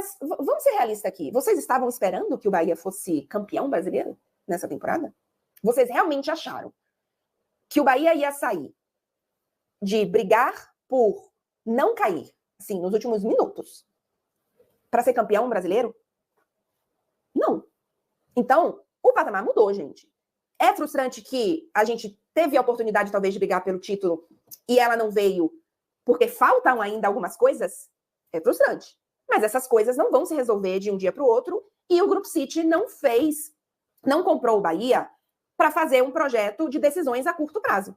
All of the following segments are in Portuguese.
Mas vamos ser realistas aqui. Vocês estavam esperando que o Bahia fosse campeão brasileiro nessa temporada? Vocês realmente acharam que o Bahia ia sair de brigar por não cair, assim, nos últimos minutos, para ser campeão brasileiro? Não. Então, o patamar mudou, gente. É frustrante que a gente teve a oportunidade, talvez, de brigar pelo título e ela não veio porque faltam ainda algumas coisas? É frustrante. Mas essas coisas não vão se resolver de um dia para o outro e o Grupo City não comprou o Bahia para fazer um projeto de decisões a curto prazo.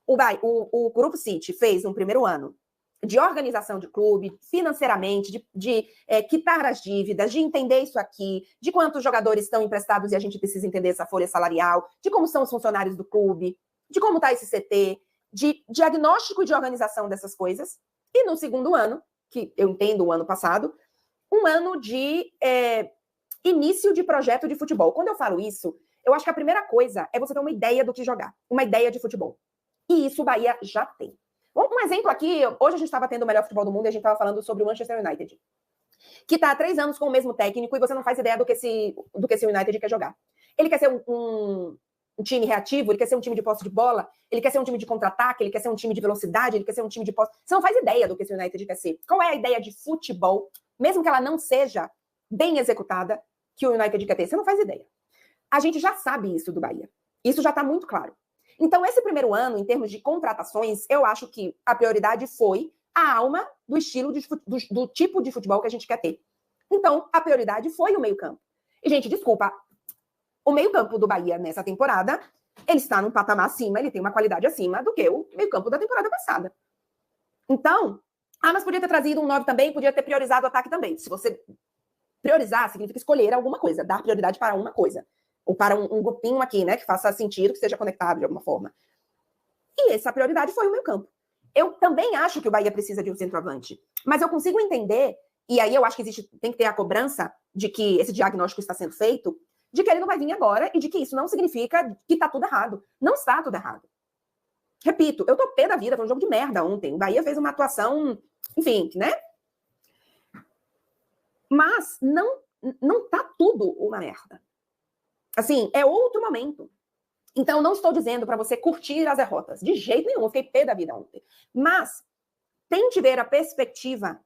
O Grupo City fez um primeiro ano de organização de clube, financeiramente, de quitar as dívidas, de entender isso aqui, de quantos jogadores estão emprestados e a gente precisa entender essa folha salarial, de como são os funcionários do clube, de como está esse CT, de diagnóstico e de organização dessas coisas. E no segundo ano, que eu entendo o ano passado, um ano de início de projeto de futebol. Quando eu falo isso, eu acho que a primeira coisa é você ter uma ideia do que jogar, uma ideia de futebol. E isso o Bahia já tem. Um exemplo aqui, hoje a gente estava tendo o melhor futebol do mundo e a gente estava falando sobre o Manchester United, que está há 3 anos com o mesmo técnico e você não faz ideia do que esse United quer jogar. Ele quer ser um time reativo, ele quer ser um time de posse de bola, ele quer ser um time de contra-ataque, ele quer ser um time de velocidade, ele quer ser um time de posse... Você não faz ideia do que esse United quer ser. Qual é a ideia de futebol, mesmo que ela não seja bem executada, que o United quer ter? Você não faz ideia. A gente já sabe isso do Bahia. Isso já está muito claro. Então, esse primeiro ano, em termos de contratações, eu acho que a prioridade foi a alma do estilo, do tipo de futebol que a gente quer ter. Então, a prioridade foi o meio-campo. E, gente, desculpa, o meio-campo do Bahia nessa temporada, ele está num patamar acima, ele tem uma qualidade acima do que o meio-campo da temporada passada. Então, mas podia ter trazido um 9 também, podia ter priorizado o ataque também. Se você priorizar, significa escolher alguma coisa, dar prioridade para uma coisa. Ou para um grupinho aqui, né, que faça sentido, que seja conectado de alguma forma. E essa prioridade foi o meio-campo. Eu também acho que o Bahia precisa de um centroavante, mas eu consigo entender, e aí eu acho que tem que ter a cobrança de que esse diagnóstico está sendo feito, de que ele não vai vir agora e de que isso não significa que está tudo errado. Não está tudo errado. Repito, eu tô pé da vida, foi um jogo de merda ontem. O Bahia fez uma atuação, enfim, né? Mas não tá tudo uma merda. Assim, é outro momento. Então, não estou dizendo para você curtir as derrotas. De jeito nenhum, eu fiquei pé da vida ontem. Mas, tente ver a perspectiva,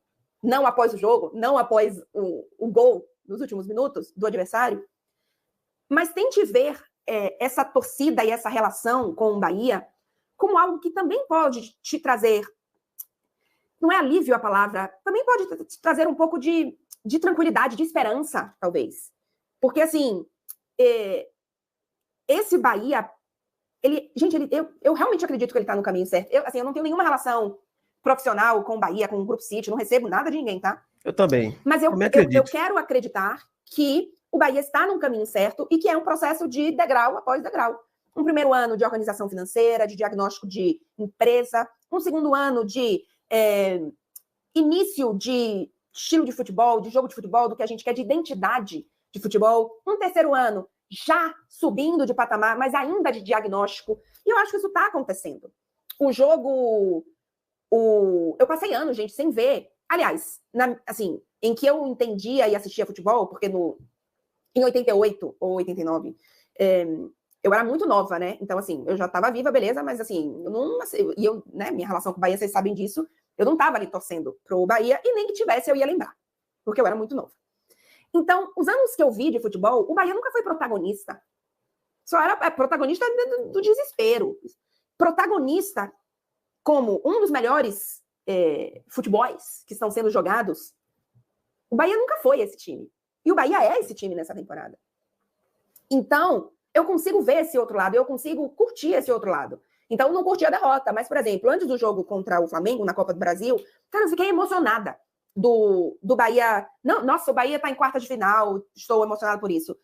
não após o jogo, não após o gol nos últimos minutos do adversário, mas tente ver essa torcida e essa relação com o Bahia como algo que também pode te trazer, não é alívio a palavra, também pode te trazer um pouco de tranquilidade, de esperança, talvez. Porque, assim, esse Bahia, eu realmente acredito que ele está no caminho certo. Eu não tenho nenhuma relação profissional com o Bahia, com o Grupo City, não recebo nada de ninguém, tá? Eu também. Mas eu quero acreditar que o Bahia está no caminho certo e que é um processo de degrau após degrau. Um primeiro ano de organização financeira, de diagnóstico de empresa, um segundo ano de início de estilo de futebol, de jogo de futebol, do que a gente quer, de identidade de futebol, um terceiro ano já subindo de patamar, mas ainda de diagnóstico, e eu acho que isso está acontecendo. O jogo, eu passei anos, gente, sem ver, aliás, assim, em que eu entendia e assistia futebol, porque em 88 ou 89, eu era muito nova, né? Então, assim, eu já estava viva, beleza, mas assim, minha relação com o Bahia, vocês sabem disso, eu não estava ali torcendo pro Bahia, e nem que tivesse, eu ia lembrar, porque eu era muito nova. Então, os anos que eu vi de futebol, o Bahia nunca foi protagonista. Só era protagonista do desespero. Protagonista como um dos melhores futebols que estão sendo jogados. O Bahia nunca foi esse time. E o Bahia é esse time nessa temporada. Então, eu consigo ver esse outro lado, eu consigo curtir esse outro lado. Então, eu não curti a derrota, mas, por exemplo, antes do jogo contra o Flamengo, na Copa do Brasil, cara, eu fiquei emocionada do Bahia. Não, nossa, o Bahia tá em quarta de final, estou emocionada por isso.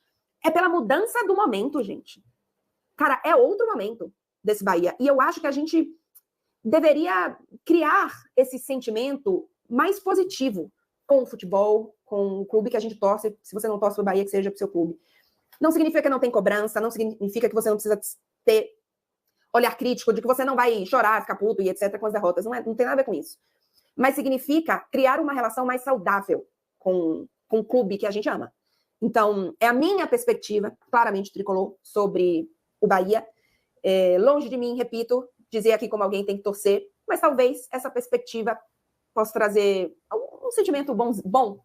É pela mudança do momento, gente. Cara, é outro momento desse Bahia. E eu acho que a gente deveria criar esse sentimento mais positivo com o futebol, com o clube que a gente torce. Se você não torce pro Bahia, que seja pro seu clube. Não significa que não tem cobrança, não significa que você não precisa ter olhar crítico, de que você não vai chorar, ficar puto e etc. com as derrotas. Não tem nada a ver com isso. Mas significa criar uma relação mais saudável com o clube que a gente ama. Então, é a minha perspectiva, claramente tricolor, sobre o Bahia. Longe de mim, repito, dizer aqui como alguém tem que torcer, mas talvez essa perspectiva possa trazer um sentimento bom